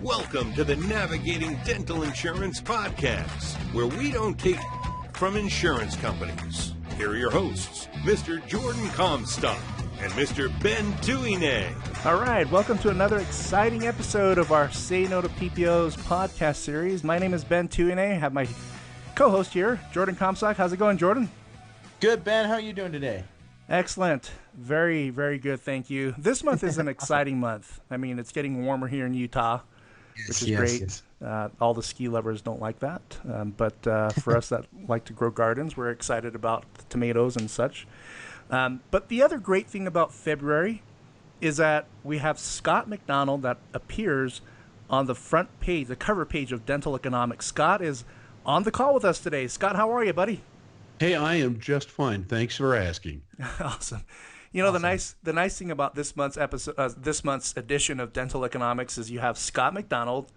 Welcome to the Navigating Dental Insurance Podcast, where we don't take from insurance companies. Here are your hosts, Mr. Jordan Comstock and Mr. Ben Tuine. All right, welcome to another exciting episode of our Say No to PPOs podcast series. My name is Ben Tuine. I have my co-host here, Jordan Comstock. How's it going, Jordan? Good, Ben. How are you doing today? Excellent. Very, very good. Thank you. This month is an exciting month. I mean, it's getting warmer here in Utah, which is great. Yes. All the ski lovers don't like that. But for us that like to grow gardens, we're excited about the tomatoes and such. But the other great thing about February is that we have Scott McDonald that appears on the front page, the cover page of Dental Economics. Scott is on the call with us today. Scott, how are you, buddy? Hey, I am just fine. Thanks for asking. Awesome. You know, the nice thing about this month's episode, this month's edition of Dental Economics is you have Scott McDonald,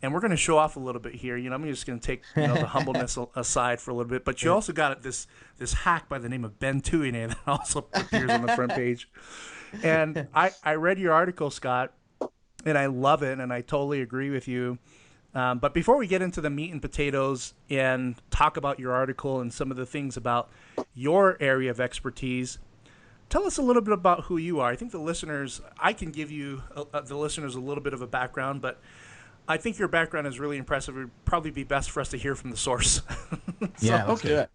and we're going to show off a little bit here. You know, I'm just going to take the humbleness aside for a little bit, but you also got this hack by the name of Ben Tuine that also appears on the front page. And I read your article, Scott, and I love it, and I totally agree with you. But before we get into the meat and potatoes and talk about your article and some of the things about your area of expertise, tell us a little bit about who you are. I think the listeners, I can give you, the listeners, a little bit of a background, but I think your background is really impressive. It would probably be best for us to hear from the source. Let's do it.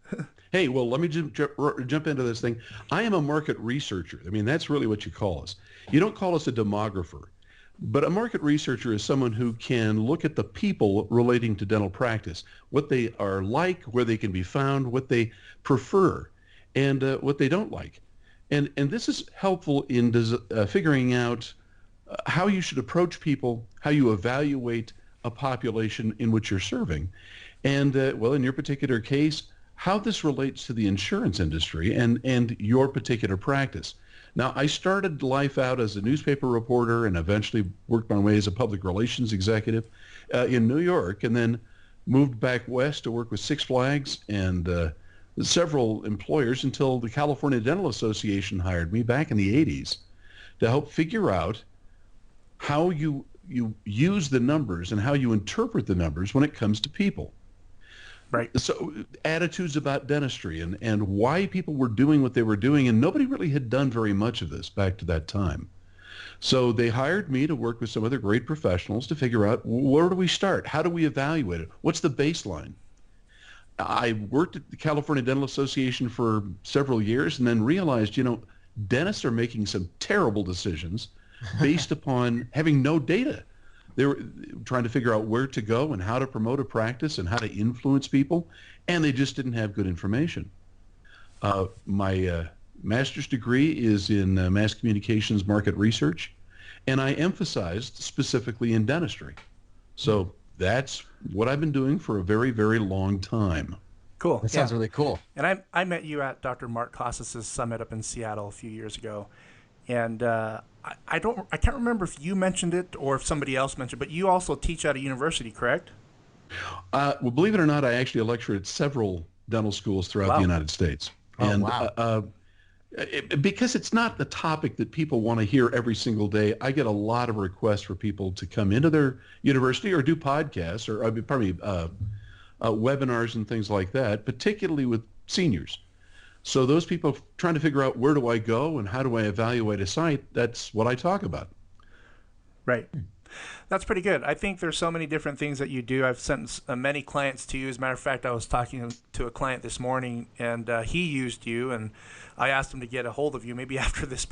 Hey, well, let me jump into this thing. I am a market researcher. I mean, that's really what you call us. You don't call us a demographer. But a market researcher is someone who can look at the people relating to dental practice, what they are like, where they can be found, what they prefer, and what they don't like. And this is helpful in figuring out how you should approach people, how you evaluate a population in which you're serving. And, well, in your particular case, how this relates to the insurance industry and your particular practice. Now, I started life out as a newspaper reporter and eventually worked my way as a public relations executive in New York, and then moved back west to work with Six Flags and several employers until the California Dental Association hired me back in the 80s to help figure out how you use the numbers and how you interpret the numbers when it comes to people. Right. So attitudes about dentistry and why people were doing what they were doing, and nobody really had done very much of this back to that time. So they hired me to work with some other great professionals to figure out where do we start? How do we evaluate it? What's the baseline? I worked at the California Dental Association for several years and then realized, dentists are making some terrible decisions based upon having no data. They were trying to figure out where to go and how to promote a practice and how to influence people, and they just didn't have good information. My master's degree is in mass communications market research, and I emphasized specifically in dentistry. So that's what I've been doing for a very, very long time. Cool. That sounds really cool. And I met you at Dr. Mark Costas' summit up in Seattle a few years ago, and I can't remember if you mentioned it or if somebody else mentioned it, but you also teach at a university, correct? Well, believe it or not, I actually lecture at several dental schools throughout the United States. Because it's not the topic that people want to hear every single day, I get a lot of requests for people to come into their university or do podcasts or webinars and things like that, particularly with seniors. So those people trying to figure out where do I go and how do I evaluate a site, that's what I talk about. Right. That's pretty good. I think there's so many different things that you do. I've sent many clients to you. As a matter of fact, I was talking to a client this morning, and he used you, and I asked him to get a hold of you. Maybe after this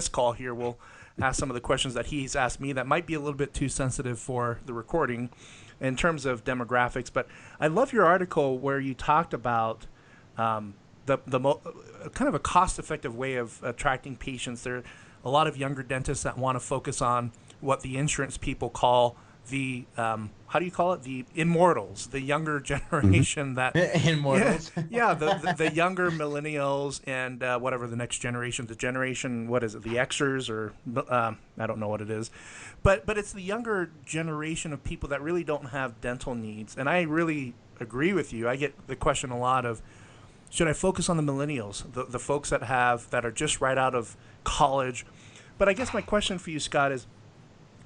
call here, we'll ask some of the questions that he's asked me that might be a little bit too sensitive for the recording in terms of demographics. But I love your article where you talked about kind of a cost-effective way of attracting patients. There are a lot of younger dentists that want to focus on what the insurance people call the how do you call it? The immortals, the younger generation that immortals. Yeah, the younger millennials and whatever the next generation, the generation, what is it? The Xers or I don't know what it is, but it's the younger generation of people that really don't have dental needs. And I really agree with you. I get the question a lot of, should I focus on the millennials, the folks that are just right out of college? But I guess my question for you, Scott, is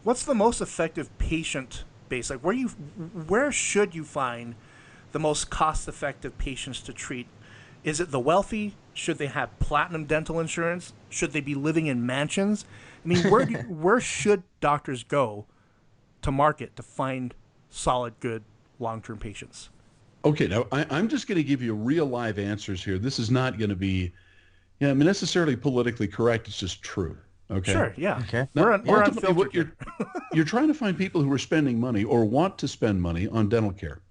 what's the most effective patient base? Like where should you find the most cost-effective patients to treat? Is it the wealthy? Should they have platinum dental insurance? Should they be living in mansions? I mean, where should doctors go to market to find solid, good, long-term patients? Okay, now I'm just going to give you real live answers here. This is not going to be necessarily politically correct. It's just true. Okay. Sure. Yeah. Okay. Now, We're ultimately, what unfiltered. you're trying to find people who are spending money or want to spend money on dental care.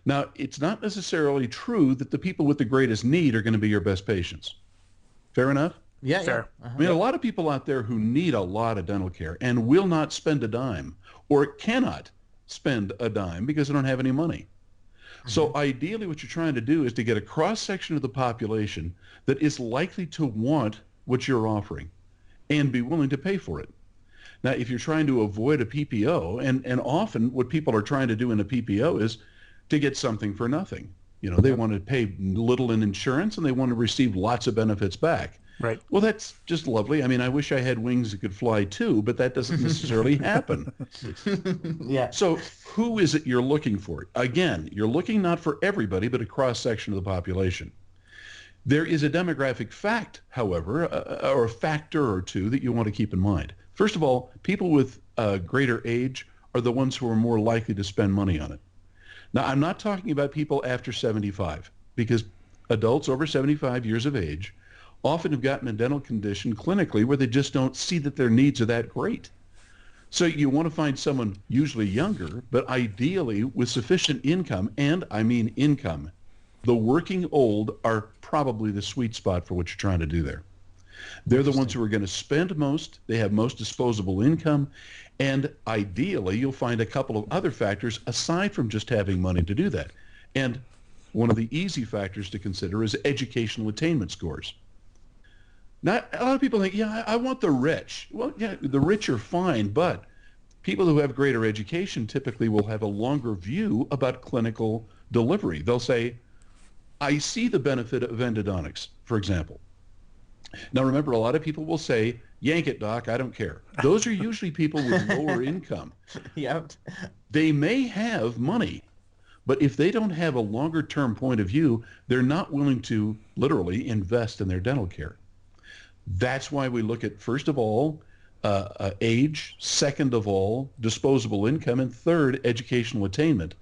Now, it's not necessarily true that the people with the greatest need are going to be your best patients. Fair enough? Yeah. Fair. Yeah. I mean, a lot of people out there who need a lot of dental care and will not spend a dime or cannot spend a dime because they don't have any money. So ideally, what you're trying to do is to get a cross-section of the population that is likely to want what you're offering and be willing to pay for it. Now, if you're trying to avoid a PPO, and often what people are trying to do in a PPO is to get something for nothing. You know, they want to pay little in insurance and they want to receive lots of benefits back. Right. Well, that's just lovely. I mean, I wish I had wings that could fly too, but that doesn't necessarily happen. Yeah. So who is it you're looking for? Again, you're looking not for everybody, but a cross-section of the population. There is a demographic fact, however, or a factor or two that you want to keep in mind. First of all, people with greater age are the ones who are more likely to spend money on it. Now, I'm not talking about people after 75, because adults over 75 years of age often have gotten a dental condition clinically where they just don't see that their needs are that great. So you want to find someone usually younger, but ideally with sufficient income, and I mean income. The working old are probably the sweet spot for what you're trying to do there. They're the ones who are going to spend most, they have most disposable income, and ideally you'll find a couple of other factors aside from just having money to do that. And one of the easy factors to consider is educational attainment scores. Now, a lot of people think, yeah, I want the rich. Well, yeah, the rich are fine, but people who have greater education typically will have a longer view about clinical delivery. They'll say, I see the benefit of endodontics, for example. Now, remember, a lot of people will say, yank it, doc, I don't care. Those are usually people with lower income. Yep. They may have money, but if they don't have a longer-term point of view, they're not willing to literally invest in their dental care. That's why we look at, first of all, age, second of all, disposable income, and third, educational attainment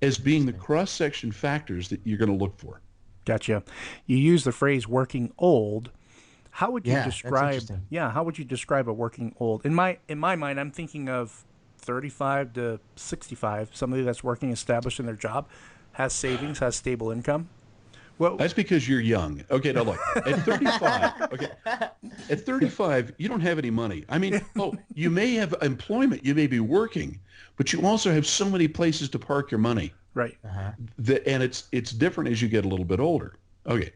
as being the cross-section factors that you're going to look for. Gotcha. You use the phrase working old. How would you Yeah, that's describe interesting. how would you describe a working old? In my mind, I'm thinking of 35 to 65, somebody that's working, established in their job, has savings, has stable income. Well, That's because you're young. Okay, now look, at 35, at 35, you don't have any money. I mean, you may have employment, you may be working, but you also have so many places to park your money. right. And it's different as you get a little bit older. Okay,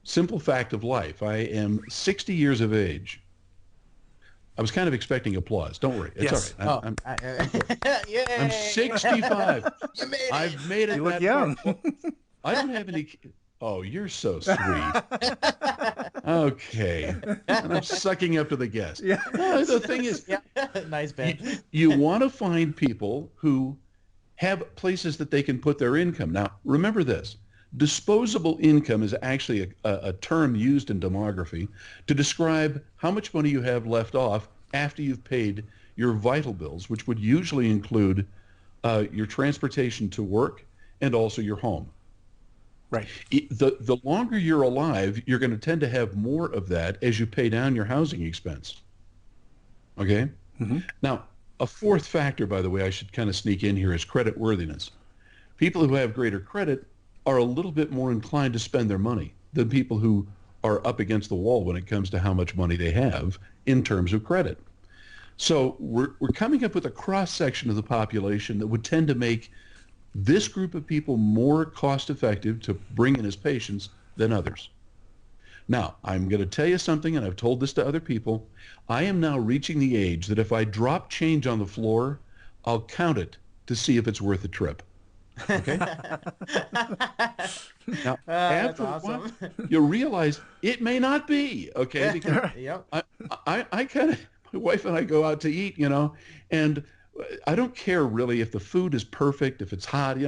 simple fact of life. I am 60 years of age. I was kind of expecting applause. Don't worry. It's Yes. all right. Yay! I'm 65. You made it. I've made it You look that young. far. I don't have any... Oh, you're so sweet. Okay. And I'm sucking up to the guest. Yeah. No, the thing is, Yeah. Nice, Ben. you want to find people who have places that they can put their income. Now, remember this. Disposable income is actually a term used in demography to describe how much money you have left off after you've paid your vital bills, which would usually include your transportation to work and also your home. Right. The longer you're alive, you're going to tend to have more of that as you pay down your housing expense. Okay? Mm-hmm. Now, a fourth factor, by the way, I should kind of sneak in here is credit worthiness. People who have greater credit are a little bit more inclined to spend their money than people who are up against the wall when it comes to how much money they have in terms of credit. So we're coming up with a cross-section of the population that would tend to make this group of people more cost-effective to bring in as patients than others. Now, I'm going to tell you something, and I've told this to other people. I am now reaching the age that if I drop change on the floor, I'll count it to see if it's worth the trip. Okay? Now, after a awesome. while, you realize it may not be, okay? Because Yep. I kind of, my wife and I go out to eat, and I don't care really if the food is perfect, if it's hot,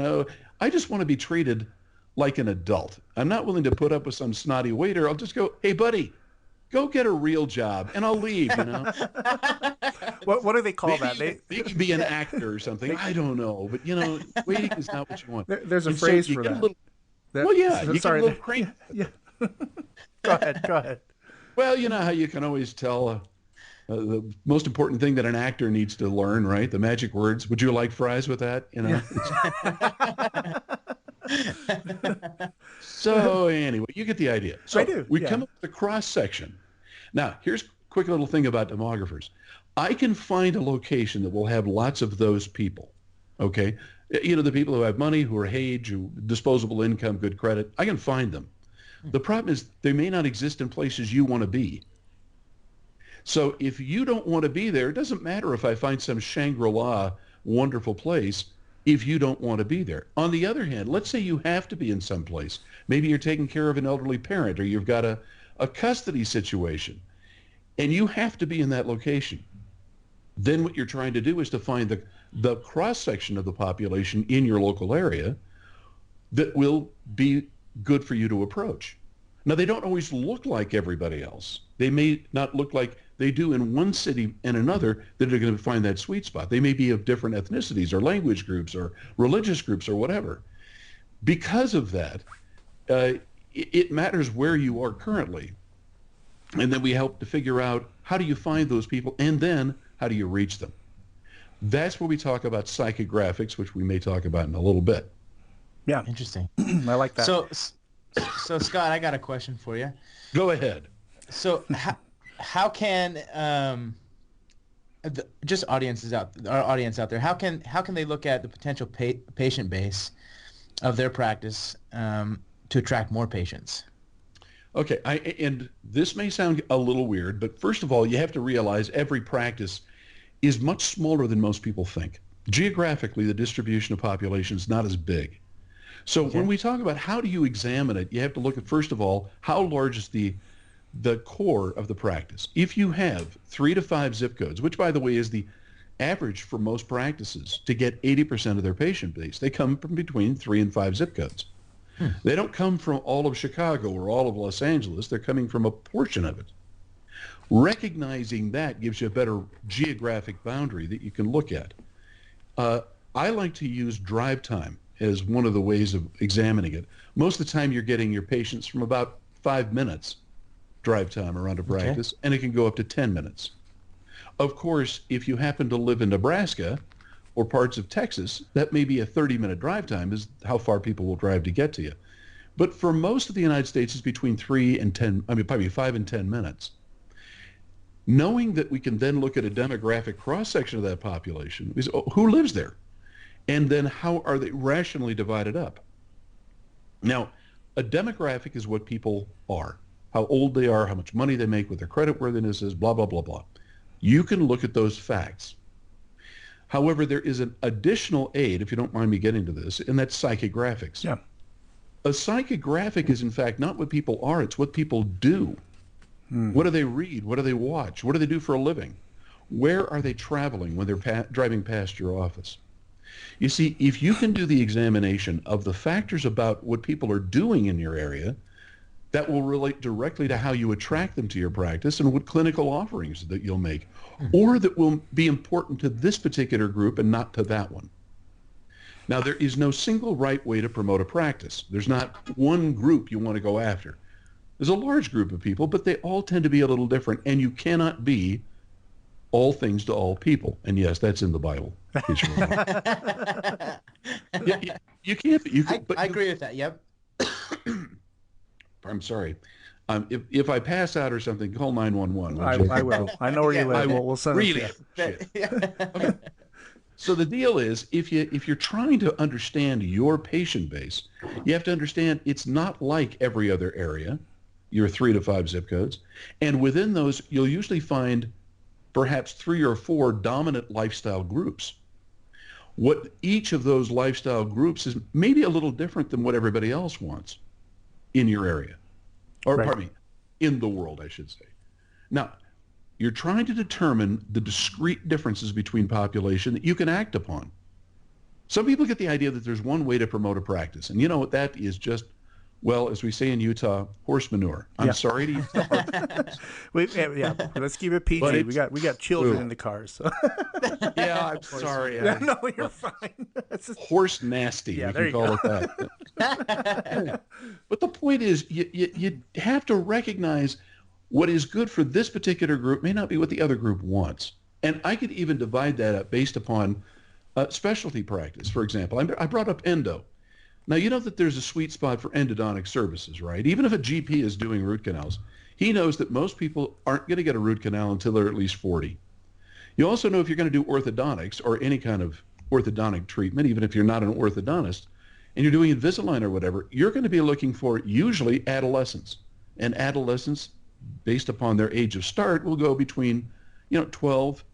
I just want to be treated like an adult. I'm not willing to put up with some snotty waiter. I'll just go, hey, buddy, go get a real job, and I'll leave, What do they call that? They can be an actor or something. I don't know. But, waiting is not what you want. There's a phrase for that. You get a little cranky. Yeah. Go ahead. Well, you know how you can always tell the most important thing that an actor needs to learn, right? The magic words. Would you like fries with that? So anyway, you get the idea. So I do. We come up with a cross section. Now, here's a quick little thing about demographers. I can find a location that will have lots of those people. Okay, the people who have money, who are age, who disposable income, good credit. I can find them. The problem is they may not exist in places you want to be. So if you don't want to be there, it doesn't matter if I find some Shangri-La wonderful place if you don't want to be there. On the other hand, let's say you have to be in some place. Maybe you're taking care of an elderly parent, or you've got a custody situation, and you have to be in that location. Then what you're trying to do is to find the cross-section of the population in your local area that will be good for you to approach. Now, they don't always look like everybody else. They may not look like they do in one city and another that are going to find that sweet spot. They may be of different ethnicities or language groups or religious groups or whatever. Because of that, it matters where you are currently. And then we help to figure out how do you find those people, and then how do you reach them. That's where we talk about psychographics, which we may talk about in a little bit. Yeah. Interesting. I like that. So Scott, I got a question for you. Go ahead. So how can just our audience out there, how can they look at the potential patient base of their practice to attract more patients? Okay, and this may sound a little weird, but first of all, you have to realize every practice is much smaller than most people think. Geographically, the distribution of population is not as big. So when we talk about how do you examine it, you have to look at, first of all, how large is the core of the practice. If you have 3 to 5 zip codes, which, by the way, is the average for most practices to get 80% of their patient base, they come from between 3 and 5 zip codes. They don't come from all of Chicago or all of Los Angeles. They're coming from a portion of it. Recognizing that gives you a better geographic boundary that you can look at. I like to use drive time as one of the ways of examining it. Most of the time you're getting your patients from about 5 minutes drive time around a practice, and it can go up to 10 minutes. Of course, if you happen to live in Nebraska or parts of Texas, that may be a 30-minute drive time is how far people will drive to get to you. But for most of the United States, it's between 5 and 10 minutes. Knowing that we can then look at a demographic cross-section of that population, is who lives there? And then how are they rationally divided up? Now, a demographic is what people are, how old they are, how much money they make, what their creditworthiness is, blah, blah, blah, blah. You can look at those facts. However, there is an additional aid, if you don't mind me getting to this, and that's psychographics. Yeah. A psychographic is, in fact, not what people are, it's what people do. What do they read? What do they watch? What do they do for a living? Where are they traveling when they're driving past your office? You see, if you can do the examination of the factors about what people are doing in your area, that will relate directly to how you attract them to your practice and what clinical offerings that you'll make, or that will be important to this particular group and not to that one. Now, there is no single right way to promote a practice. There's not one group you want to go after. There's a large group of people, but they all tend to be a little different, and you cannot be all things to all people. And yes, that's in the Bible. You can't be. I agree with that, yep. I'm sorry. If I pass out or something, call 911. I will. I know where you live. We'll send really it to you. Okay. So the deal is, if you're trying to understand your patient base, you have to understand it's not like every other area, your 3 to 5 zip codes. And within those, you'll usually find perhaps 3 or 4 dominant lifestyle groups. What each of those lifestyle groups is maybe a little different than what everybody else wants in your area. Or, Right. pardon me, in the world, I should say. Now, You're trying to determine the discrete differences between population that you can act upon. Some people get the idea that there's one way to promote a practice. And you know what? That is just, well, as we say in Utah, horse manure. I'm sorry to use the let's keep it PG. We got children in the cars. So. Yeah, I'm sorry. Yeah, no, you're fine. Horse nasty. Yeah, we there can call it that. But the point is, you have to recognize what is good for this particular group may not be what the other group wants. And I could even divide that up based upon specialty practice. For example, I brought up endo. Now, you know that there's a sweet spot for endodontic services, right? Even if a GP is doing root canals, he knows that most people aren't going to get a root canal until they're at least 40. You also know if you're going to do orthodontics or any kind of orthodontic treatment, even if you're not an orthodontist, and you're doing Invisalign or whatever, you're going to be looking for usually adolescents. And adolescents, based upon their age of start, will go between 12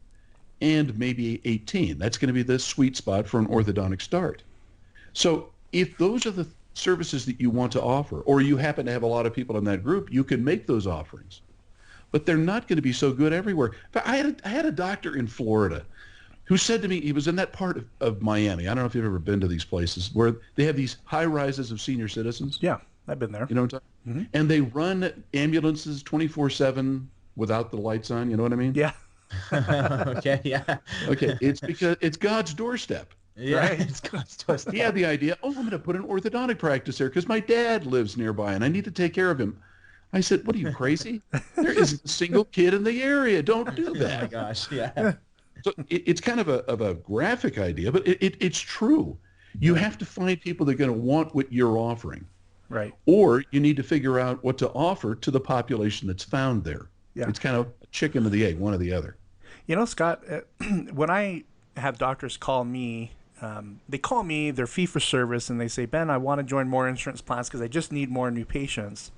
and maybe 18. That's going to be the sweet spot for an orthodontic start. So if those are the services that you want to offer, or you happen to have a lot of people in that group, you can make those offerings. But they're not going to be so good everywhere. But I had a doctor in Florida who said to me, he was in that part of Miami. I don't know if you've ever been to these places where they have these high rises of senior citizens. Yeah, I've been there. You know what I'm talking about? And they run ambulances 24/7 without the lights on. You know what I mean? Yeah. Okay, yeah. Okay, it's because it's God's doorstep. Yeah, Right. it's God's doorstep. He had the idea, I'm going to put an orthodontic practice there because my dad lives nearby and I need to take care of him. I said, what are you, crazy? There isn't a single kid in the area. Don't do that. Oh my gosh, yeah. So it's kind of a graphic idea, but it's true. You have to find people that are going to want what you're offering. Right. Or you need to figure out what to offer to the population that's found there. Yeah. It's kind of a chicken or the egg, one or the other. You know, Scott, when I have doctors call me, they call me, they're fee-for-service, and they say, Ben, I want to join more insurance plans because I just need more new patients.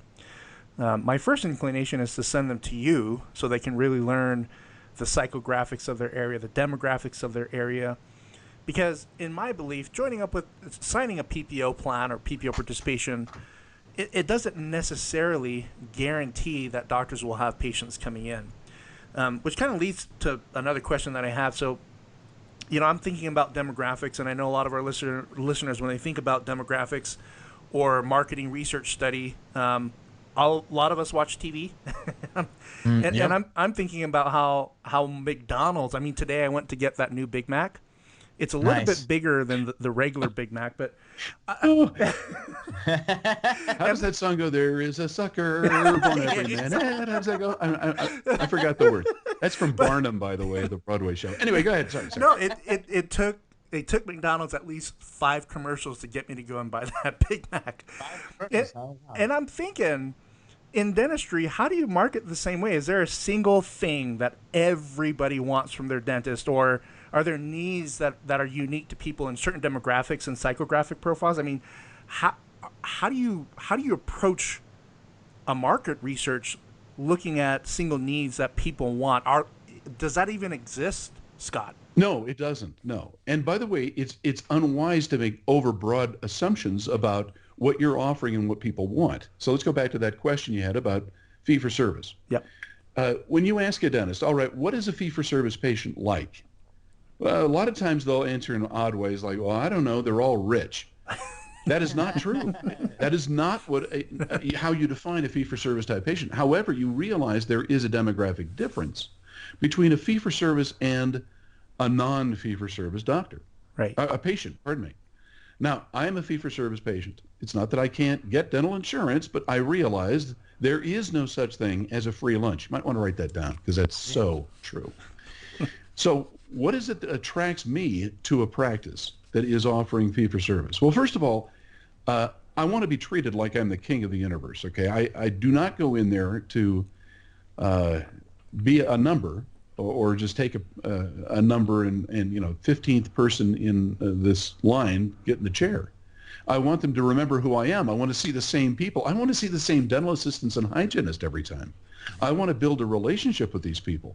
My first inclination is to send them to you so they can really learn the psychographics of their area, the demographics of their area. Because in my belief, signing a PPO plan or PPO participation, it doesn't necessarily guarantee that doctors will have patients coming in, which kind of leads to another question that I have. So, I'm thinking about demographics, and I know a lot of our listeners, when they think about demographics or marketing research study, a lot of us watch TV, and I'm thinking about how McDonald's. I mean, today I went to get that new Big Mac. It's a little bit bigger than the regular Big Mac, but how does that song go? There is a sucker born every minute. How does that go? I forgot the word. That's from Barnum, by the way, the Broadway show. Anyway, go ahead. Sorry. No, it took McDonald's at least 5 commercials to get me to go and buy that Big Mac. And I'm thinking, in dentistry, how do you market the same way? Is there a single thing that everybody wants from their dentist, or are there needs that are unique to people in certain demographics and psychographic profiles? I mean, how do you approach a market research looking at single needs that people want? Does that even exist, Scott? No, it doesn't. No. And by the way, it's unwise to make overbroad assumptions about what you're offering and what people want. So let's go back to that question you had about fee-for-service. Yep. When you ask a dentist, all right, what is a fee-for-service patient like? Well, a lot of times they'll answer in odd ways like, well, I don't know, they're all rich. That is not true. That is not how you define a fee-for-service type patient. However, you realize there is a demographic difference between a fee-for-service and a non-fee-for-service doctor. Right. A patient, pardon me. Now, I am a fee-for-service patient. It's not that I can't get dental insurance, but I realized there is no such thing as a free lunch. You might want to write that down because that's so true. So what is it that attracts me to a practice that is offering fee-for-service? Well, first of all, I want to be treated like I'm the king of the universe, okay? I do not go in there to be a number or just take a number and 15th person in this line get in the chair. I want them to remember who I am. I want to see the same people. I want to see the same dental assistants and hygienists every time. I want to build a relationship with these people.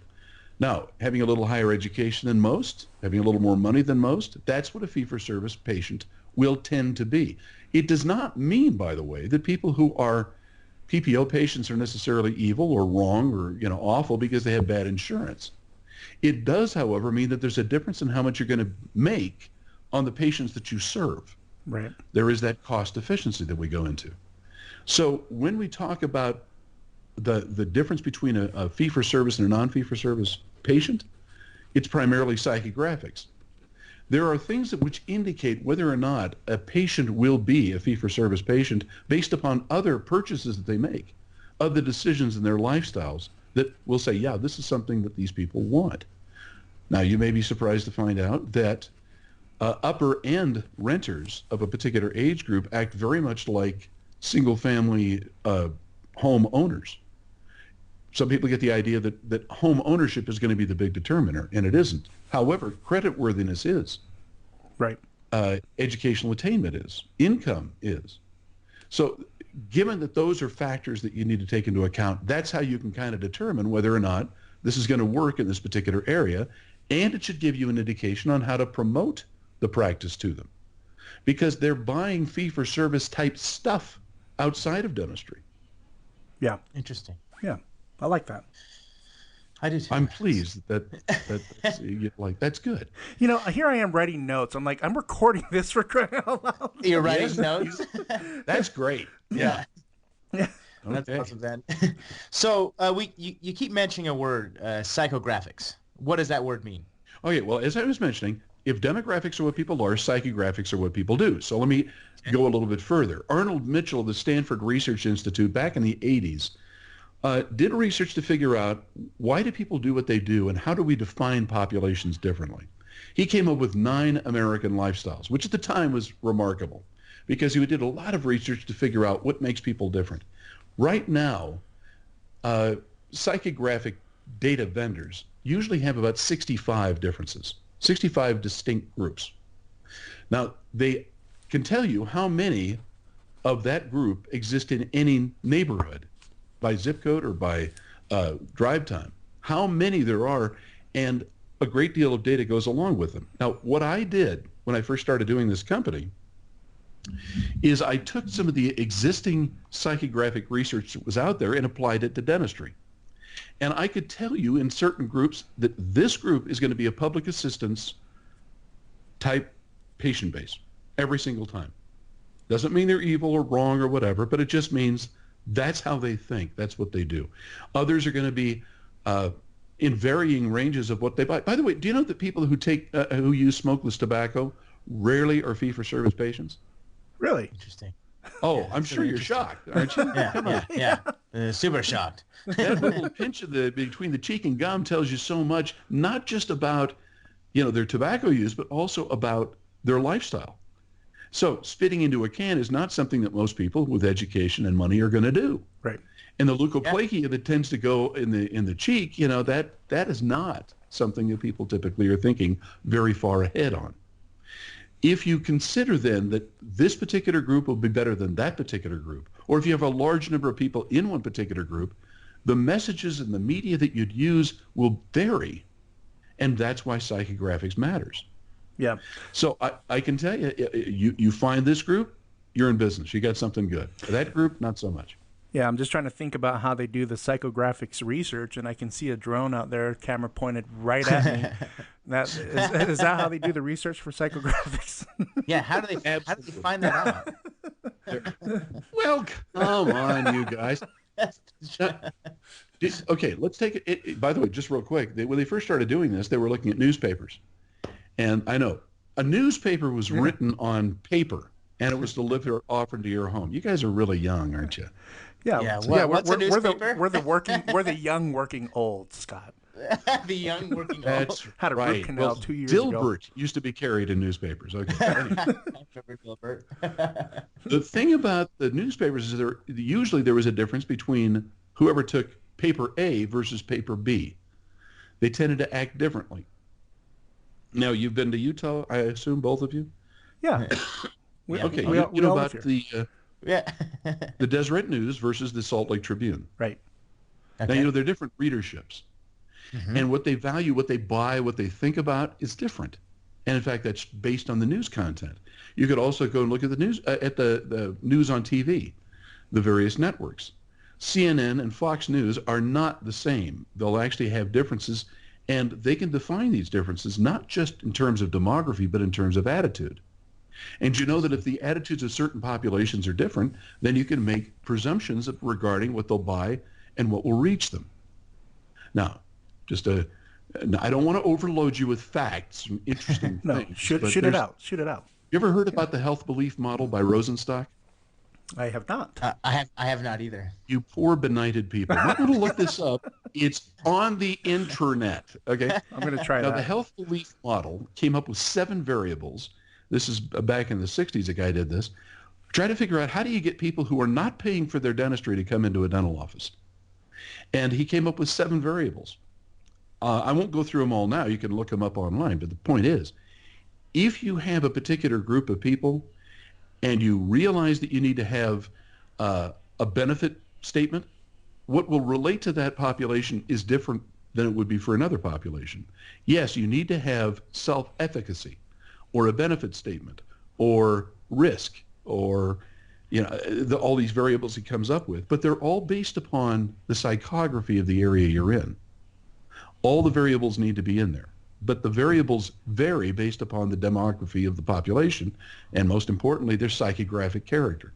Now, having a little higher education than most, having a little more money than most, that's what a fee-for-service patient will tend to be. It does not mean, by the way, that people who are PPO patients are necessarily evil or wrong or awful because they have bad insurance. It does, however, mean that there's a difference in how much you're going to make on the patients that you serve. Right. There is that cost efficiency that we go into. So when we talk about the difference between a fee-for-service and a non-fee-for-service patient, it's primarily psychographics. There are things which indicate whether or not a patient will be a fee-for-service patient based upon other purchases that they make, other decisions in their lifestyles that will say, yeah, this is something that these people want. Now, you may be surprised to find out that upper-end renters of a particular age group act very much like single-family home owners. Some people get the idea that home ownership is going to be the big determiner, and it isn't. However, creditworthiness is. Right. Educational attainment is. Income is. So given that those are factors that you need to take into account, that's how you can kind of determine whether or not this is going to work in this particular area, and it should give you an indication on how to promote the practice to them, because they're buying fee-for-service type stuff outside of dentistry. Yeah. Interesting. Yeah. I like that. I do too. I'm pleased that that's good. Here I am writing notes. I'm like, I'm recording this for crying out loud. You're writing notes? That's great. Yeah. Yeah. That's Okay. awesome, Ben. So you keep mentioning a word, psychographics. What does that word mean? Okay, well, as I was mentioning, if demographics are what people are, psychographics are what people do. So let me go a little bit further. Arnold Mitchell of the Stanford Research Institute back in the 80s did research to figure out why do people do what they do and how do we define populations differently. He came up with 9 American lifestyles, which at the time was remarkable because he did a lot of research to figure out what makes people different. Right now, psychographic data vendors usually have about 65 differences, 65 distinct groups. Now, they can tell you how many of that group exist in any neighborhood by zip code or by drive time, how many there are, and a great deal of data goes along with them. Now, what I did when I first started doing this company is I took some of the existing psychographic research that was out there and applied it to dentistry. And I could tell you in certain groups that this group is going to be a public assistance type patient base every single time. Doesn't mean they're evil or wrong or whatever, but it just means that's how they think. That's what they do. Others are going to be in varying ranges of what they buy. By the way, do you know that people who use smokeless tobacco rarely are fee-for-service patients? Really? Interesting. Oh, I'm sure you're shocked, aren't you? Come on. Yeah. Super shocked. That little pinch of between the cheek and gum tells you so much, not just about, their tobacco use, but also about their lifestyle. So spitting into a can is not something that most people with education and money are going to do. Right. And the leukoplakia that tends to go in the cheek, that is not something that people typically are thinking very far ahead on. If you consider then that this particular group will be better than that particular group, or if you have a large number of people in one particular group, the messages and the media that you'd use will vary. And that's why psychographics matters. Yeah. So I can tell you, you find this group, you're in business. You got something good. That group, not so much. Yeah, I'm just trying to think about how they do the psychographics research, and I can see a drone out there, camera pointed right at me. Is that how they do the research for psychographics? Yeah, how do they find that out? Well, come on, you guys. Okay, let's take it. By the way, just real quick, when they first started doing this, they were looking at newspapers. And I know a newspaper was written on paper, and it was delivered offered to your home. You guys are really young, aren't you? Yeah. What's a newspaper? We're the young working old, Scott. The young working old. That's Had a right. root canal 2 years ago. Dilbert used to be carried in newspapers. Okay. Anyway. I remember Dilbert. The thing about the newspapers is usually there was a difference between whoever took paper A versus paper B. They tended to act differently. Now, you've been to Utah, I assume, both of you? Yeah. Okay, we you know all about live here. the Deseret News versus the Salt Lake Tribune. Right. Okay. Now, they're different readerships. Mm-hmm. And what they value, what they buy, what they think about is different. And in fact, that's based on the news content. You could also go and look at the news, at the news on TV, the various networks. CNN and Fox News are not the same. They'll actually have differences, and they can define these differences not just in terms of demography, but in terms of attitude. And you know that if the attitudes of certain populations are different, then you can make presumptions regarding what they'll buy and what will reach them. Now, I don't want to overload you with facts and interesting things. Shoot it out. Shoot it out. You ever heard about the health belief model by Rosenstock? I have not. I have not either. You poor benighted people. I'm going to look this up. It's on the internet. Okay. I'm going to try now, that. The health belief model came up with 7 variables. This is back in the 60s. A guy did this. Try to figure out how do you get people who are not paying for their dentistry to come into a dental office. And he came up with 7 variables. I won't go through them all now. You can look them up online. But the point is, if you have a particular group of people and you realize that you need to have a benefit statement, what will relate to that population is different than it would be for another population. Yes, you need to have self-efficacy or a benefit statement or risk or all these variables he comes up with, but they're all based upon the psychography of the area you're in. All the variables need to be in there, but the variables vary based upon the demography of the population, and most importantly, their psychographic character.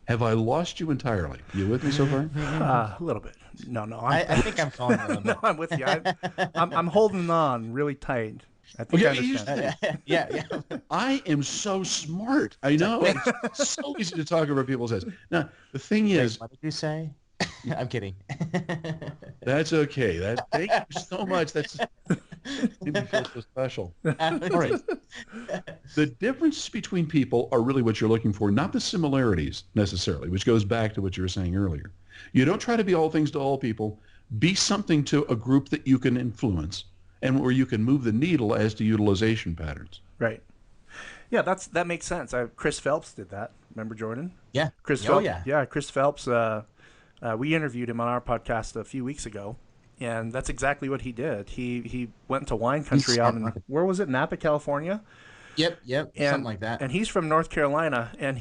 Have I lost you entirely? You with me so far? A little bit. No. I think I'm following a little bit. No, I'm with you. I'm holding on really tight. I think I understand. Yeah. I am so smart. I know. It's so easy to talk over people's heads. Now, the thing is... What did you say? I'm kidding. That's okay. Thank you so much. That's made me feel so special. All right. The difference between people are really what you're looking for, not the similarities necessarily, which goes back to what you were saying earlier. You don't try to be all things to all people. Be something to a group that you can influence and where you can move the needle as to utilization patterns. Right. Yeah, that makes sense. Chris Phelps did that. Remember Jordan? Yeah. Chris Phelps. Yeah, Chris Phelps. We interviewed him on our podcast a few weeks ago, and that's exactly what he did. He went to wine country out in, where was it, Napa, California? Yep, something like that. And he's from North Carolina, and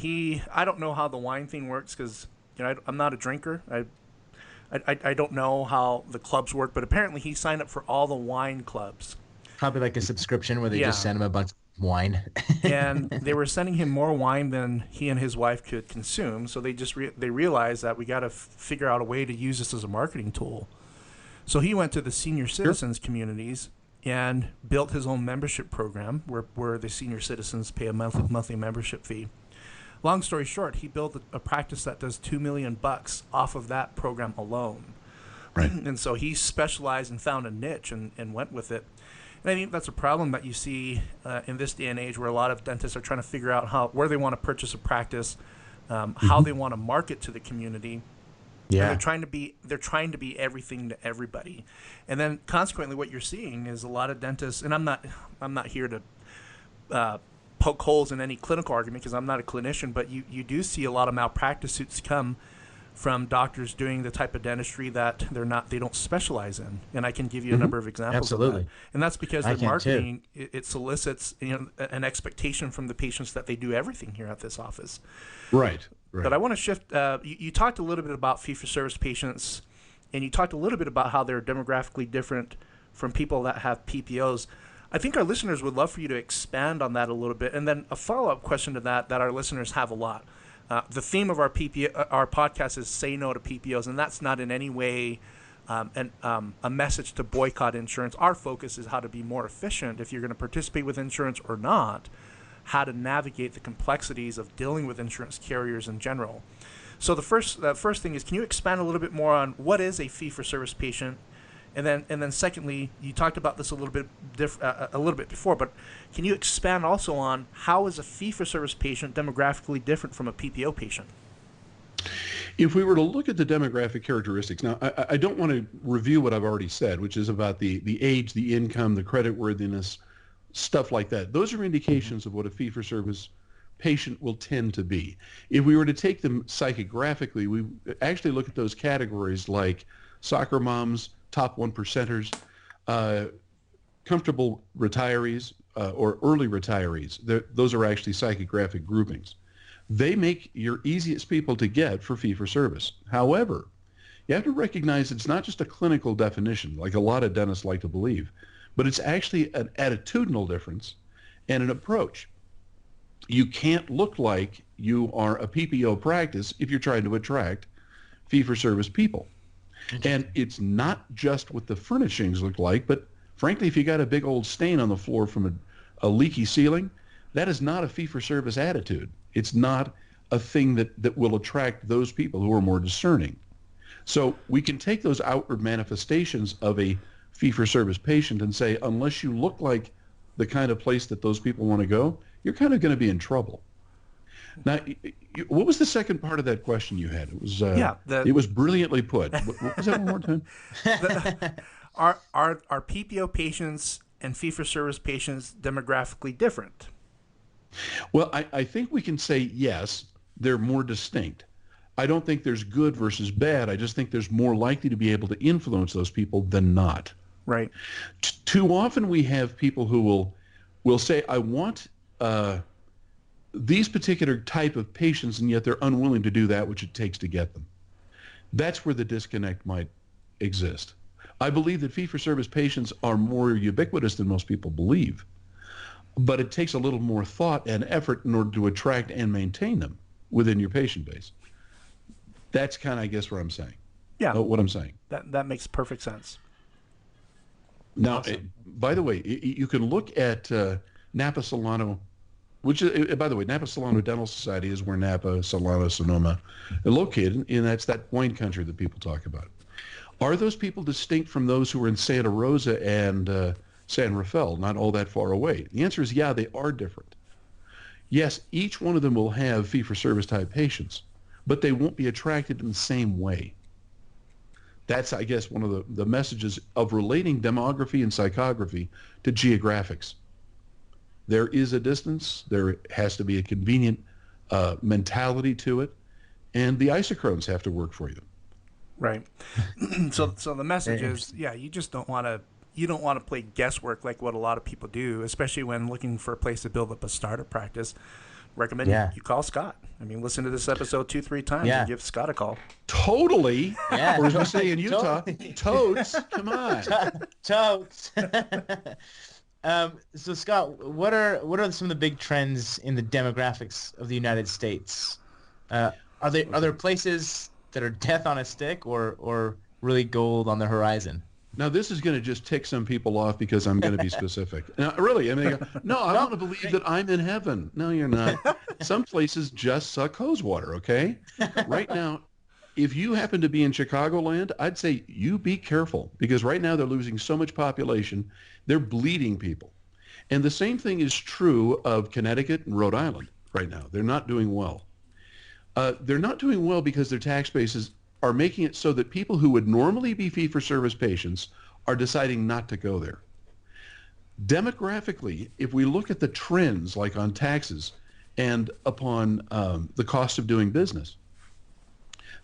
I don't know how the wine thing works because I'm not a drinker. I don't know how the clubs work, but apparently he signed up for all the wine clubs. Probably like a subscription where they just send him a bunch of wine. And they were sending him more wine than he and his wife could consume, so they just they realized that we got to figure out a way to use this as a marketing tool. So he went to the senior citizens communities and built his own membership program where the senior citizens pay a monthly membership fee. Long story short, he built a practice that does $2 million off of that program alone. Right. And so he specialized and found a niche and went with it. And I think that's a problem that you see in this day and age, where a lot of dentists are trying to figure out where they want to purchase a practice, how they want to market to the community. Yeah. They're trying to be everything to everybody, and then consequently, what you're seeing is a lot of dentists. And I'm not here to poke holes in any clinical argument because I'm not a clinician, but you do see a lot of malpractice suits come from doctors doing the type of dentistry that they don't specialize in, and I can give you a number of examples. Absolutely. Of that. And that's because their marketing it solicits an expectation from the patients that they do everything here at this office. Right. But I want to shift. You talked a little bit about fee-for-service patients, and you talked a little bit about how they're demographically different from people that have PPOs. I think our listeners would love for you to expand on that a little bit, and then a follow-up question to that our listeners have a lot. The theme of our podcast is "Say No to PPOs," and that's not in any way a message to boycott insurance. Our focus is how to be more efficient if you're going to participate with insurance or not, how to navigate the complexities of dealing with insurance carriers in general. So the first thing is, can you expand a little bit more on what is a fee-for-service patient? And then secondly, you talked about this a little bit before, but can you expand also on how is a fee-for-service patient demographically different from a PPO patient? If we were to look at the demographic characteristics, now I don't want to review what I've already said, which is about the age, the income, the creditworthiness, stuff like that. Those are indications of what a fee-for-service patient will tend to be. If we were to take them psychographically, we actually look at those categories like soccer moms, top 1%ers, comfortable retirees, or early retirees. Those are actually psychographic groupings. They make your easiest people to get for fee-for-service. However, You have to recognize it's not just a clinical definition, like a lot of dentists like to believe, but it's actually an attitudinal difference and an approach. You can't look like you are a PPO practice if you're trying to attract fee-for-service people. And it's not just what the furnishings look like, but frankly, if you got a big old stain on the floor from a leaky ceiling, that is not a fee-for-service attitude. It's not a thing that will attract those people who are more discerning. So we can take those outward manifestations of a fee-for-service patient and say, unless you look like the kind of place that those people want to go, you're kind of going to be in trouble. Now, what was the second part of that question you had? It was it was brilliantly put. What was that one more time? Are PPO patients and fee-for-service patients demographically different? Well, I think we can say yes, they're more distinct. I don't think there's good versus bad. I just think there's more likely to be able to influence those people than not. Right. Too often we have people who will say, I want these particular type of patients, and yet they're unwilling to do that which it takes to get them. That's where the disconnect might exist. I believe that fee-for-service patients are more ubiquitous than most people believe, but it takes a little more thought and effort in order to attract and maintain them within your patient base. That's kind of, I guess, what I'm saying. Yeah. What I'm saying. That makes perfect sense. Now, Awesome. By the way, you can look at Napa Solano, which is, by the way, Napa Solano Dental Society is where Napa, Solano, Sonoma are located, and that's that wine country that people talk about. Are those people distinct from those who are in Santa Rosa and San Rafael, not all that far away? The answer is yeah, they are different. Yes, each one of them will have fee-for-service type patients, but they won't be attracted in the same way. That's, I guess, one of the messages of relating demography and psychography to geographics. There is a distance. There has to be a convenient mentality to it, and the isochrones have to work for you. Right. So the message is, yeah, you just don't want to play guesswork like what a lot of people do, especially when looking for a place to build up a startup practice. Recommend you call Scott. I mean, listen to this episode 2-3 times and give Scott a call. Totally. Yeah. Or as we say in Utah, totes. Come on. Totes. So Scott, what are some of the big trends in the demographics of the United States? Are there places that are death on a stick or really gold on the horizon? Now, this is going to just tick some people off because I'm going to be specific. Now, really, I mean, no, I want to believe that I'm in heaven. No, you're not. Some places just suck hose water, okay? Right now, if you happen to be in Chicagoland, I'd say you be careful because right now they're losing so much population. They're bleeding people. And the same thing is true of Connecticut and Rhode Island right now. They're not doing well. They're not doing well because their tax bases are making it so that people who would normally be fee-for-service patients are deciding not to go there. Demographically, if we look at the trends like on taxes and upon the cost of doing business,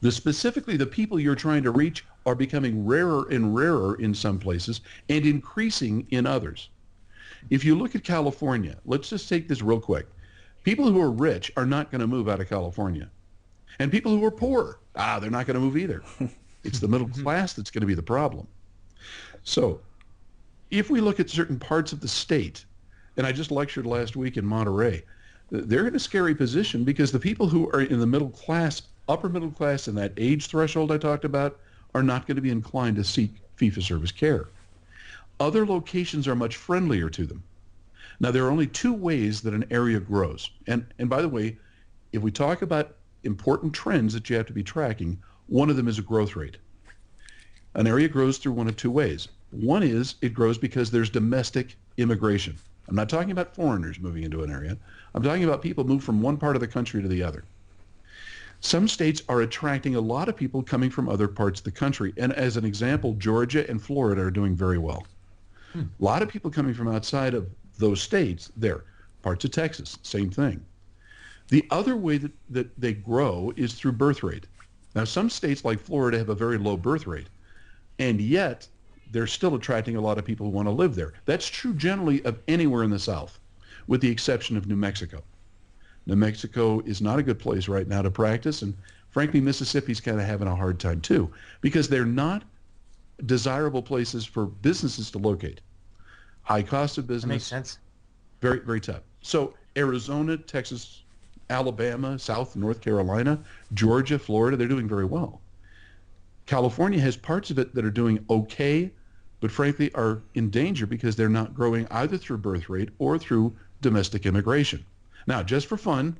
specifically the people you're trying to reach are becoming rarer and rarer in some places and increasing in others. If you look at California, let's just take this real quick. People who are rich are not going to move out of California. And people who are poor, they're not going to move either. It's the middle class that's going to be the problem. So if we look at certain parts of the state, and I just lectured last week in Monterey, they're in a scary position because the people who are in the middle class, upper middle class, and that age threshold I talked about are not going to be inclined to seek fee-for-service care. Other locations are much friendlier to them. Now, there are only two ways that an area grows. And by the way, if we talk about important trends that you have to be tracking, one of them is a growth rate. An area grows through one of two ways. One is it grows because there's domestic immigration. I'm not talking about foreigners moving into an area. I'm talking about people move from one part of the country to the other. Some states are attracting a lot of people coming from other parts of the country. And as an example, Georgia and Florida are doing very well. A lot of people coming from outside of those states there. Parts of Texas, same thing. The other way that they grow is through birth rate. Now, some states like Florida have a very low birth rate, and yet they're still attracting a lot of people who want to live there. That's true generally of anywhere in the South, with the exception of New Mexico. New Mexico is not a good place right now to practice, and Frankly, Mississippi's kind of having a hard time too, because they're not desirable places for businesses to locate. High cost of business. That makes sense. Very, very tough. So Arizona, Texas, Alabama, South, North Carolina, Georgia, Florida, they're doing very well. California has parts of it that are doing okay, but frankly are in danger because they're not growing either through birth rate or through domestic immigration. Now, just for fun,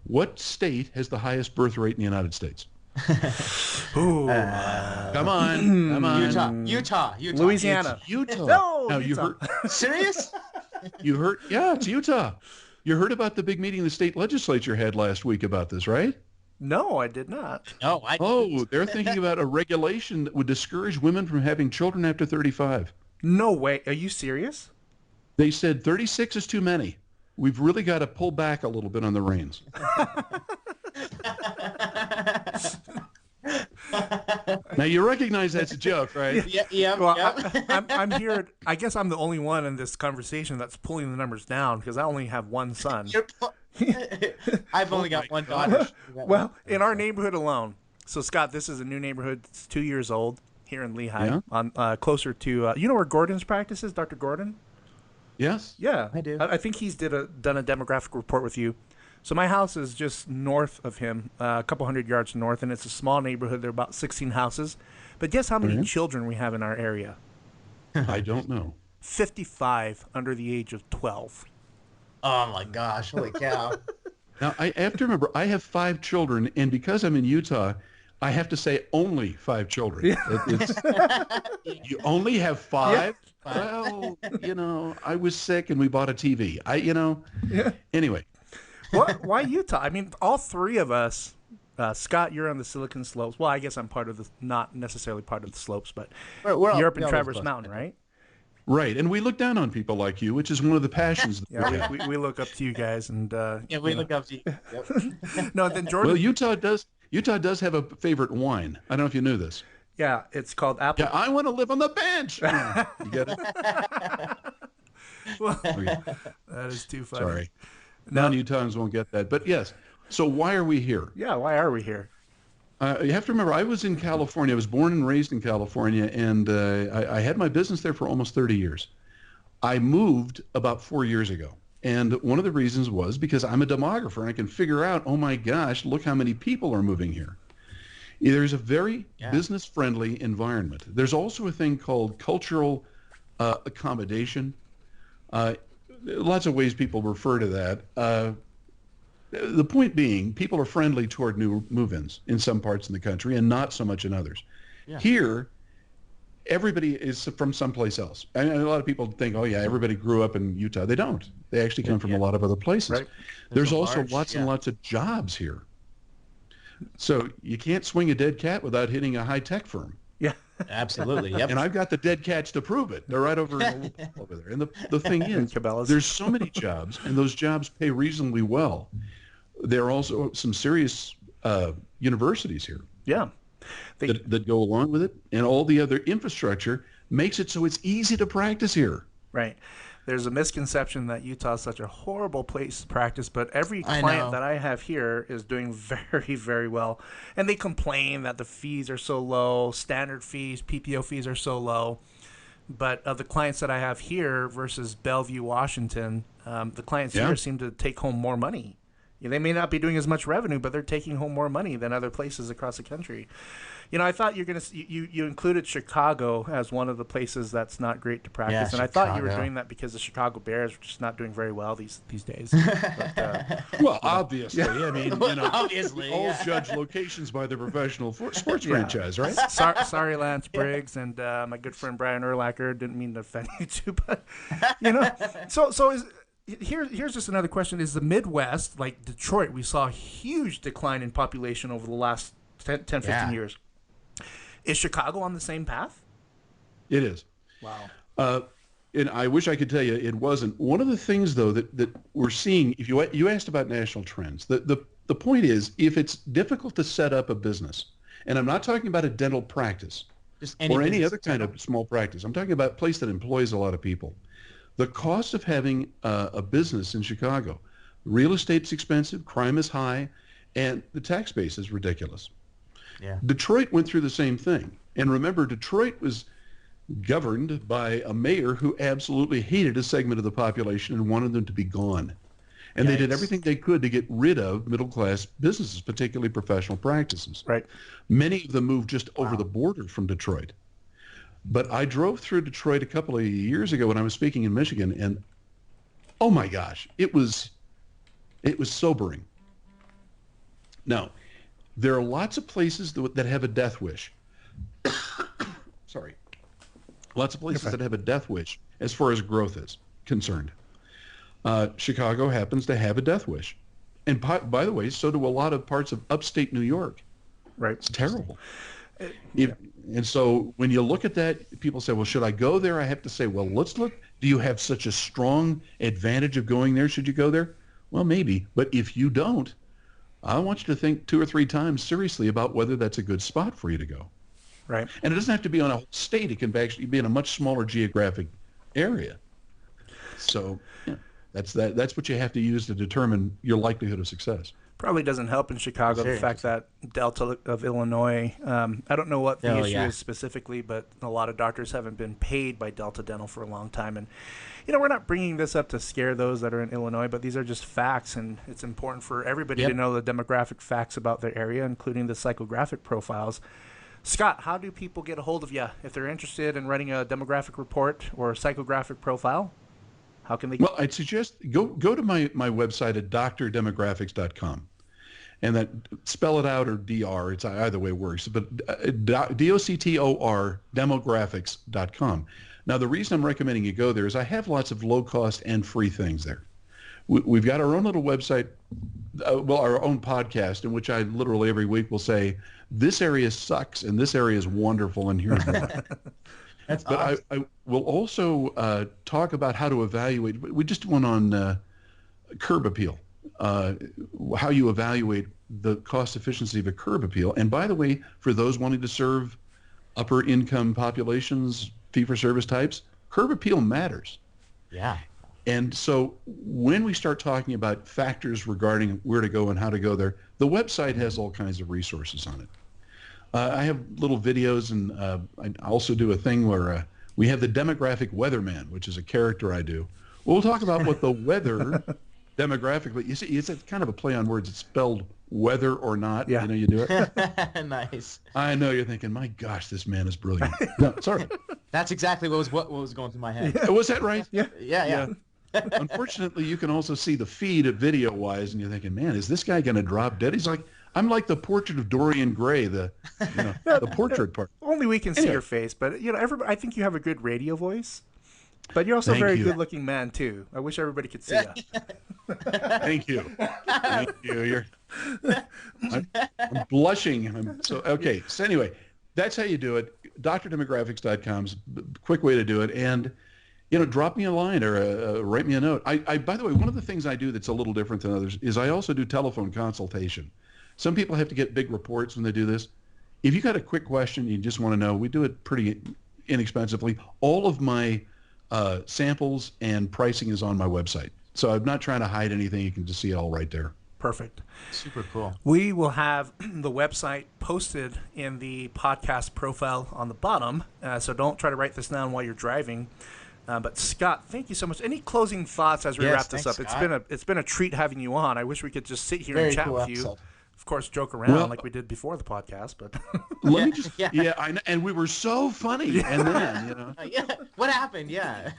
what state has the highest birth rate in the United States? Ooh. Come on. Utah. Louisiana. It's Utah. No, Now, Utah. Serious? you heard, yeah, it's Utah. You heard about the big meeting the state legislature had last week about this, right? No, I did not. No, They're thinking about a regulation that would discourage women from having children after 35. No way. Are you serious? They said 36 is too many. We've really got to pull back a little bit on the reins. Now you recognize that's a joke, right? Yeah. Well, I'm here. I guess I'm the only one in this conversation that's pulling the numbers down because I only have one son. I've only got one daughter. Well, in our neighborhood alone. So Scott, this is a new neighborhood. It's 2 years old here in Lehigh. Yeah. On closer to you know where Gordon's practices, Dr. Gordon. Yes. Yeah, I do. I think he's done a demographic report with you. So my house is just north of him, a couple hundred yards north, and it's a small neighborhood. There are about 16 houses. But guess how many children we have in our area? I don't know. 55 under the age of 12. Oh my gosh! Holy cow! Now I have to remember I have 5 children, and because I'm in Utah, I have to say only 5 children. You only have 5? Yeah. Well, I was sick and we bought a TV. Anyway. Why Utah? I mean, all three of us, Scott, you're on the Silicon Slopes. Well, I guess I'm not necessarily part of the slopes, but you're up in Traverse Mountain, right? Right, and we look down on people like you, which is one of the passions. Yeah, we look up to you guys, and we look up to you. Yep. No, then Jordan. Well, Utah does have a favorite wine. I don't know if you knew this. Yeah, it's called apple. Yeah, I want to live on the bench. Yeah, you get it? Well, that is too funny. Sorry, non-Utahns won't get that. But yes, so why are we here? Yeah, why are we here? You have to remember, I was in California. I was born and raised in California, and I had my business there for almost 30 years. I moved about 4 years ago, and one of the reasons was because I'm a demographer, and I can figure out, oh my gosh, look how many people are moving here. There's a very business-friendly environment. There's also a thing called cultural accommodation. Lots of ways people refer to that. The point being, people are friendly toward new move-ins in some parts of the country and not so much in others. Yeah. Here, everybody is from someplace else. And a lot of people think, oh, yeah, everybody grew up in Utah. They don't. They actually come from a lot of other places. Right. There's also lots and lots of jobs here. So you can't swing a dead cat without hitting a high-tech firm. Yeah, absolutely. Yep. And I've got the dead cats to prove it. They're right over there. And the thing is, there's so many jobs, and those jobs pay reasonably well. There are also some serious universities here. Yeah. That go along with it, and all the other infrastructure makes it so it's easy to practice here. Right. There's a misconception that Utah is such a horrible place to practice, but every client that I have here is doing very, very well. And they complain that the fees are so low, standard fees, PPO fees are so low. But of the clients that I have here versus Bellevue, Washington, the clients here seem to take home more money. They may not be doing as much revenue, but they're taking home more money than other places across the country. I thought you included Chicago as one of the places that's not great to practice, and I thought you were doing that because the Chicago Bears are just not doing very well these days. But, well, obviously, I mean, obviously, we all judge locations by their professional sports franchise, right? Sorry, Lance Briggs and my good friend Brian Urlacher. Didn't mean to offend you too, but so is. Here's just another question. Is the Midwest, like Detroit, we saw a huge decline in population over the last 10 15 years. Is Chicago on the same path? It is. Wow. And I wish I could tell you it wasn't. One of the things, though, that we're seeing, if you asked about national trends, the point is, if it's difficult to set up a business, and I'm not talking about a dental practice or any other kind of small practice. I'm talking about a place that employs a lot of people. The cost of having a business in Chicago, real estate's expensive, crime is high, and the tax base is ridiculous. Yeah. Detroit went through the same thing. And remember, Detroit was governed by a mayor who absolutely hated a segment of the population and wanted them to be gone. And they did everything they could to get rid of middle-class businesses, particularly professional practices. Right. Many of them moved just over the border from Detroit. But I drove through Detroit a couple of years ago when I was speaking in Michigan, and oh my gosh, it was sobering. Now, there are lots of places that have a death wish. Sorry. Lots of places that have a death wish as far as growth is concerned. Chicago happens to have a death wish. And by the way, so do a lot of parts of upstate New York. Right. It's terrible. And so when you look at that, people say, well, should I go there? I have to say, well, let's look. Do you have such a strong advantage of going there? Should you go there? Well, maybe. But if you don't, I want you to think 2 or 3 times seriously about whether that's a good spot for you to go. Right. And it doesn't have to be on a whole state. It can actually be in a much smaller geographic area. So that's what you have to use to determine your likelihood of success. Probably doesn't help in Chicago the fact that Delta of Illinois, I don't know what the issue is specifically, but a lot of doctors haven't been paid by Delta Dental for a long time. And, we're not bringing this up to scare those that are in Illinois, but these are just facts, and it's important for everybody to know the demographic facts about their area, including the psychographic profiles. Scott, how do people get a hold of you if they're interested in writing a demographic report or a psychographic profile? How can they? Well, I'd suggest go to my website at drdemographics.com, and that spell it out or DR. It's either way works, but DOCTOR demographics.com. Now, the reason I'm recommending you go there is I have lots of low cost and free things there. We've got our own little website, our own podcast, in which I literally every week will say, this area sucks and this area is wonderful, and here's why. But awesome. I will also talk about how to evaluate. We just went on curb appeal, how you evaluate the cost efficiency of a curb appeal. And by the way, for those wanting to serve upper income populations, fee-for-service types, curb appeal matters. Yeah. And so when we start talking about factors regarding where to go and how to go there, the website has all kinds of resources on it. I have little videos, and I also do a thing where we have the demographic weatherman, which is a character I do. We'll talk about what the weather demographically, you see, it's a kind of a play on words. It's spelled whether or not. Yeah. You do it. Nice. I know you're thinking, my gosh, this man is brilliant. No, sorry. That's exactly what was going through my head. Was that right? Yeah. Unfortunately, you can also see the feed video-wise, and you're thinking, man, is this guy going to drop dead? He's like, I'm like the portrait of Dorian Gray, the portrait part. Only we can see your face, but everybody, I think you have a good radio voice. But you're also a very good-looking man too. I wish everybody could see you. Thank you. Thank you. I'm blushing. So anyway, that's how you do it. DrDemographics.com's a quick way to do it, and drop me a line or write me a note. I by the way, one of the things I do that's a little different than others is I also do telephone consultation. Some people have to get big reports when they do this. If you got a quick question, you just want to know, we do it pretty inexpensively. All of my samples and pricing is on my website. So I'm not trying to hide anything. You can just see it all right there. Perfect. Super cool. We will have the website posted in the podcast profile on the bottom. So don't try to write this down while you're driving. But Scott, thank you so much. Any closing thoughts as we wrap this up? Scott. It's been a treat having you on. I wish we could just sit here Very and chat cool with you. episode. Of course, joke around like we did before the podcast. But let me just I know, and we were so funny. And then what happened? Yeah.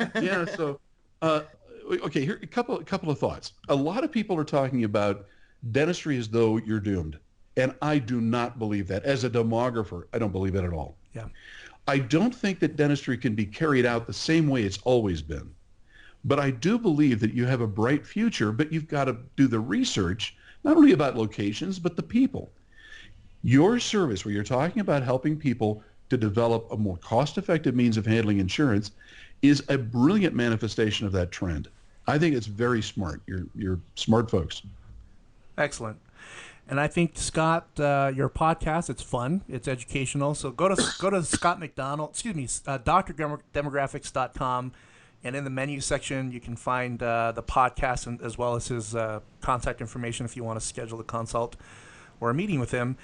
So okay, here a couple of thoughts. A lot of people are talking about dentistry as though you're doomed, and I do not believe that. As a demographer, I don't believe it at all. Yeah. I don't think that dentistry can be carried out the same way it's always been. But I do believe that you have a bright future, but you've got to do the research, not only about locations, but the people. Your service, where you're talking about helping people to develop a more cost-effective means of handling insurance, is a brilliant manifestation of that trend. I think it's very smart. You're smart folks. Excellent. And I think, Scott, your podcast, it's fun. It's educational. So go to Scott McDonald, DrDemographics.com. And in the menu section, you can find the podcast as well as his contact information if you want to schedule a consult. or a meeting with him.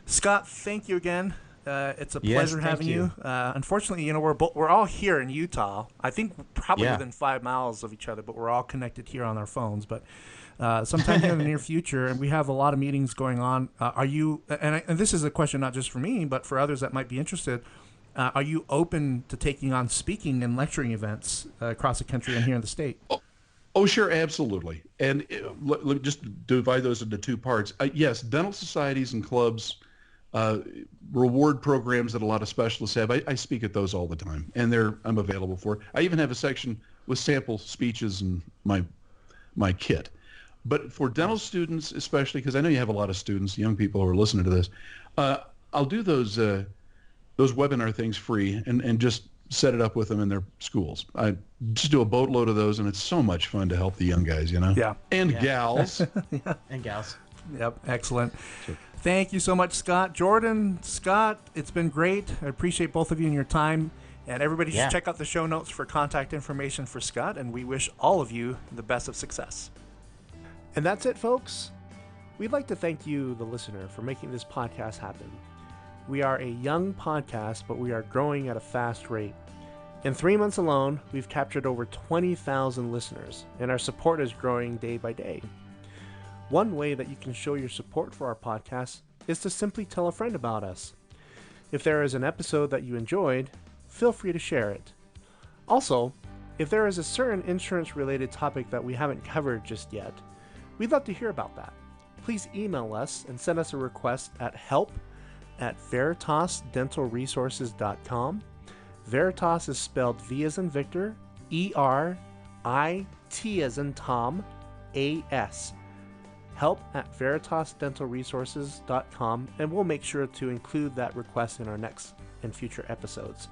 Scott, thank you again. It's a pleasure having you. Unfortunately, we're all here in Utah. I think probably within 5 miles of each other, but we're all connected here on our phones. But sometime in the near future, and we have a lot of meetings going on. Are you? And this is a question not just for me, but for others that might be interested. Are you open to taking on speaking and lecturing events across the country and here in the state? Oh, sure, absolutely. And let me just divide those into two parts. Yes, dental societies and clubs, reward programs that a lot of specialists have. I speak at those all the time, and I'm available for it. I even have a section with sample speeches and my kit. But for dental students, especially, because I know you have a lot of students, young people who are listening to this, I'll do those webinar things free and just set it up with them in their schools. I just do a boatload of those, and it's so much fun to help the young guys, Yeah. And gals. And gals. Yep, excellent. Sure. Thank you so much, Scott. Jordan, Scott, it's been great. I appreciate both of you and your time. And everybody should check out the show notes for contact information for Scott, and we wish all of you the best of success. And that's it, folks. We'd like to thank you, the listener, for making this podcast happen. We are a young podcast, but we are growing at a fast rate. In 3 months alone, we've captured over 20,000 listeners, and our support is growing day by day. One way that you can show your support for our podcast is to simply tell a friend about us. If there is an episode that you enjoyed, feel free to share it. Also, if there is a certain insurance-related topic that we haven't covered just yet, we'd love to hear about that. Please email us and send us a request at help@veritasdentalresources.com. Veritas is spelled V as in Victor, E-R-I-T as in Tom, A-S. help@veritasdentalresources.com, and we'll make sure to include that request in our next and future episodes.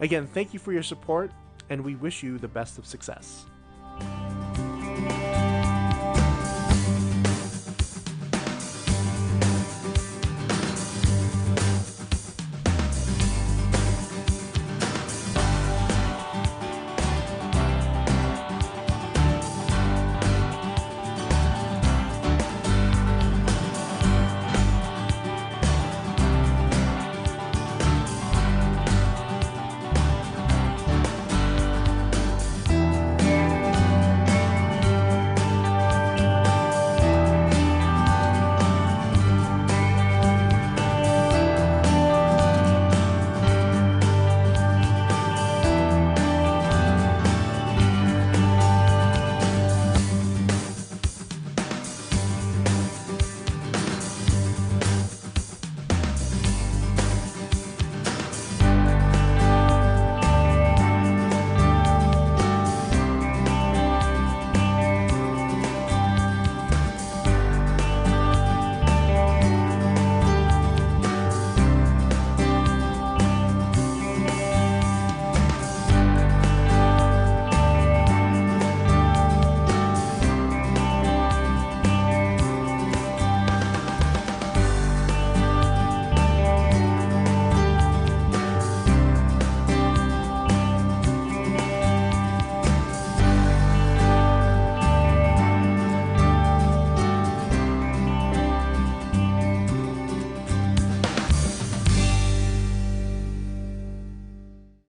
Again, thank you for your support, and we wish you the best of success.